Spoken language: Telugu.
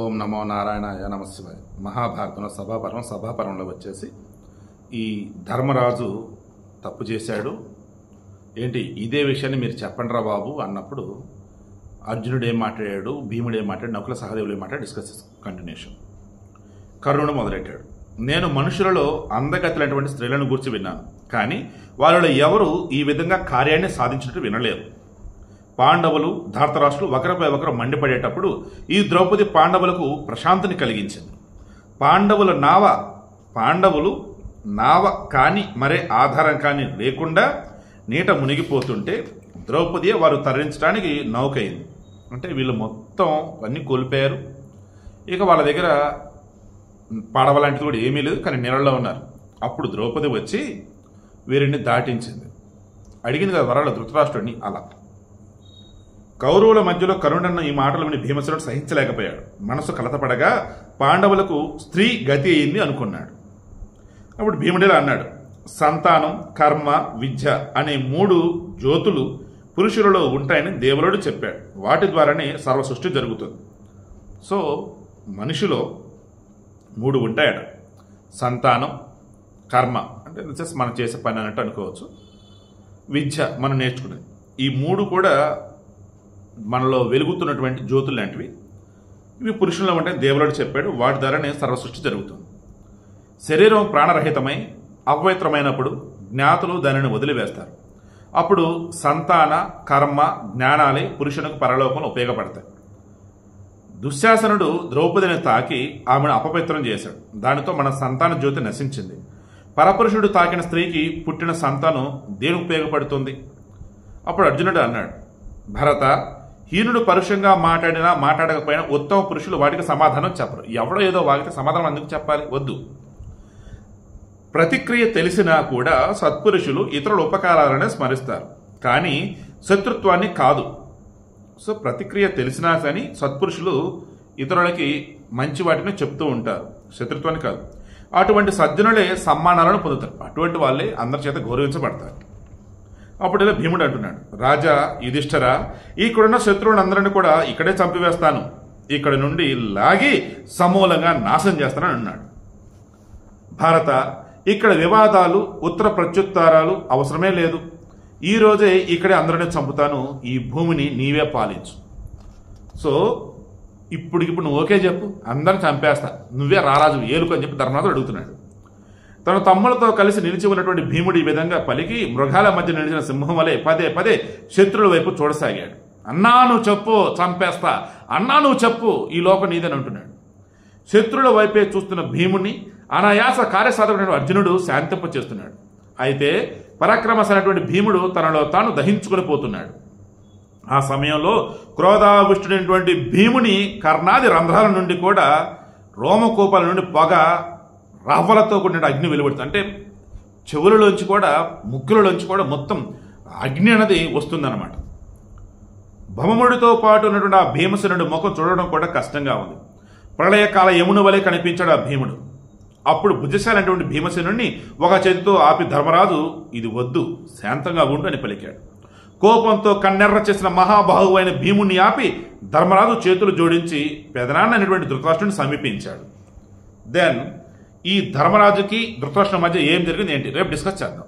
ఓం నమో నారాయణాయ నమశివాయ. మహాభారతంలో సభాపర్వంలో వచ్చేసి ఈ ధర్మరాజు తప్పు చేశాడు, ఏంటి ఇదే విషయాన్ని మీరు చెప్పండి రా బాబు అన్నప్పుడు అర్జునుడు ఏం మాట్లాడాడు, భీముడు ఏం మాట్లాడు, నకుల సహదేవులు ఏం మాట్లాడు డిస్కస్ కంటిన్యూషన్. కర్ణుడు మొదలెట్టాడు, నేను మనుషులలో అందగతులైనటువంటి స్త్రీలను గురించి విన్నాను, కానీ వాళ్ళలో ఎవరు ఈ విధంగా కార్యాన్ని సాధించినట్టు వినలేదు. పాండవులు ధార్తరాష్ట్రులు ఒకరిపై ఒకరు మండిపడేటప్పుడు ఈ ద్రౌపది పాండవులకు ప్రశాంతిని కలిగించింది. పాండవులు నావ కాని మరే ఆధారం కాని లేకుండా నీట మునిగిపోతుంటే ద్రౌపది వారు తరలించడానికి నౌకైంది. అంటే వీళ్ళు మొత్తం అన్నీ కోల్పోయారు. ఇక వాళ్ళ దగ్గర పడవ లాంటిది కూడా ఏమీ లేదు, కానీ నీళ్ళలో ఉన్నారు. అప్పుడు ద్రౌపది వచ్చి వీరిని దాటించింది. అడిగింది కదా వరాల ధృతరాష్ట్రుడిని. అలా కౌరవుల మధ్యలో కరుణన్న ఈ మాటలు విని భీమసేనుడు సహించలేకపోయాడు. మనసు కలతపడగా పాండవులకు స్త్రీ గతి అయింది అనుకున్నాడు. అప్పుడు భీముడిలా అన్నాడు, సంతానం, కర్మ, విద్య అనే 3 జ్యోతులు పురుషులలో ఉంటాయని దేవుడు చెప్పాడు. వాటి ద్వారానే సర్వ సృష్టి జరుగుతుంది. సో మనిషిలో 3 ఉంటాయట. సంతానం, కర్మ అంటే జస్ట్ మనం చేసే పని అన్నట్టు అనుకోవచ్చు. విద్య మనం నేర్చుకునేది. ఈ 3 కూడా మనలో వెలుగుతున్నటువంటి జ్యోతులు లాంటివి. ఇవి పురుషుల్లో ఉంటే దేవుడు చెప్పాడు, వాటి ద్వారానే సర్వసృష్టి జరుగుతుంది. శరీరం ప్రాణరహితమై అపవిత్రమైనప్పుడు జ్ఞాతులు దానిని వదిలివేస్తారు. అప్పుడు సంతాన, కర్మ, జ్ఞానాలే పురుషునికి పరలోకంలో ఉపయోగపడతాయి. దుశ్శాసనుడు ద్రౌపదిని తాకి ఆమెను అపవిత్రం చేశాడు. దానితో మన సంతాన జ్యోతి నశించింది. పరపురుషుడు తాకిన స్త్రీకి పుట్టిన సంతానం దేనికి ఉపయోగపడుతుంది? అప్పుడు అర్జునుడు అన్నాడు, భరత, హీనుడు పరుషంగా మాట్లాడినా మాట్లాడకపోయినా ఉత్తమ పురుషులు వాటికి సమాధానం చెప్పరు. ఎవడో ఏదో వాగితే సమాధానం ఎందుకు చెప్పాలి? వద్దు. ప్రతిక్రియ తెలిసినా కూడా సత్పురుషులు ఇతరుల ఉపకారాలనే స్మరిస్తారు, కానీ శత్రుత్వాన్ని కాదు. సో ప్రతిక్రియ తెలిసినా కానీ సత్పురుషులు ఇతరులకి మంచి వాటిని చెప్తూ ఉంటారు, శత్రుత్వాన్ని కాదు. అటువంటి సజ్జనులే సమ్మానాలను పొందుతారు. అటువంటి వాళ్ళే అందరి చేత గౌరవించబడతారు. అప్పుడు ఇలా భీముడు అంటున్నాడు, రాజా యుధిష్ఠిరా, ఇక్కడున్న శత్రువులందరినీ కూడా ఇక్కడే చంపివేస్తాను, ఇక్కడ నుండి లాగి సమూలంగా నాశనం చేస్తానని అన్నాడు. భారత, ఇక్కడ వివాదాలు, ఉత్తర ప్రత్యుత్తరాలు అవసరమే లేదు. ఈ రోజే ఇక్కడే అందరినీ చంపుతాను, ఈ భూమిని నీవే పాలించు. సో ఇప్పుడు నువ్వు ఓకే చెప్పు, అందరిని చంపేస్తా, నువ్వే రారాజు ఏలుకు అని చెప్పి ధర్మరాజు అడుగుతున్నాడు. తన తమ్ములతో కలిసి నిలిచి ఉన్నటువంటి భీముడు ఈ విధంగా పలికి మృగాల మధ్య నిలిచిన సింహం వలె పదే శత్రువుల వైపు చూడసాగాడు. అన్నా నువ్వు చెప్పు, చంపేస్తా, అన్నా నువ్వు చెప్పు, ఈ లోకం నీదని అంటున్నాడు. శత్రువుల వైపే చూస్తున్న భీముని అనాయాస కార్యసాధకుడైన అర్జునుడు శాంతింప చేస్తున్నాడు. అయితే పరాక్రమశైనటువంటి భీముడు తనలో తాను దహించుకొని పోతున్నాడు. ఆ సమయంలో క్రోధావిష్టుడైనటువంటి భీముని కర్ణాది రంధ్రాల నుండి కూడా, రోమకూపాల నుండి పొగ రవ్వలతో కూడిన అగ్ని వెలువడుతుంది. అంటే చెవులలోంచి కూడా ముక్కులలోంచి కూడా మొత్తం అగ్ని అనేది వస్తుందన్నమాట. భమముడితో పాటు ఉన్నటువంటి ఆ భీమసేనుడి ముఖం చూడడం కూడా కష్టంగా ఉంది. ప్రళయకాల యమున వలె కనిపించాడు ఆ భీముడు. అప్పుడు బుద్ధిశాలైనటువంటి భీమసేనుడిని ఒక చేతితో ఆపి ధర్మరాజు, ఇది వద్దు, శాంతంగా ఉండు అని పలికాడు. కోపంతో కన్నెర్ర చేసిన మహాబాహువు అయిన భీముణ్ణి ఆపి ధర్మరాజు చేతులు జోడించి పెదనాన్న అనేటువంటి ధృతరాష్ట్రుని సమీపించాడు. దెన్ ఈ ధర్మరాజుకి ధృతరాష్ట్రుని మధ్య ఏం జరిగింది ఏంటి రేపు డిస్కస్ చేద్దాం.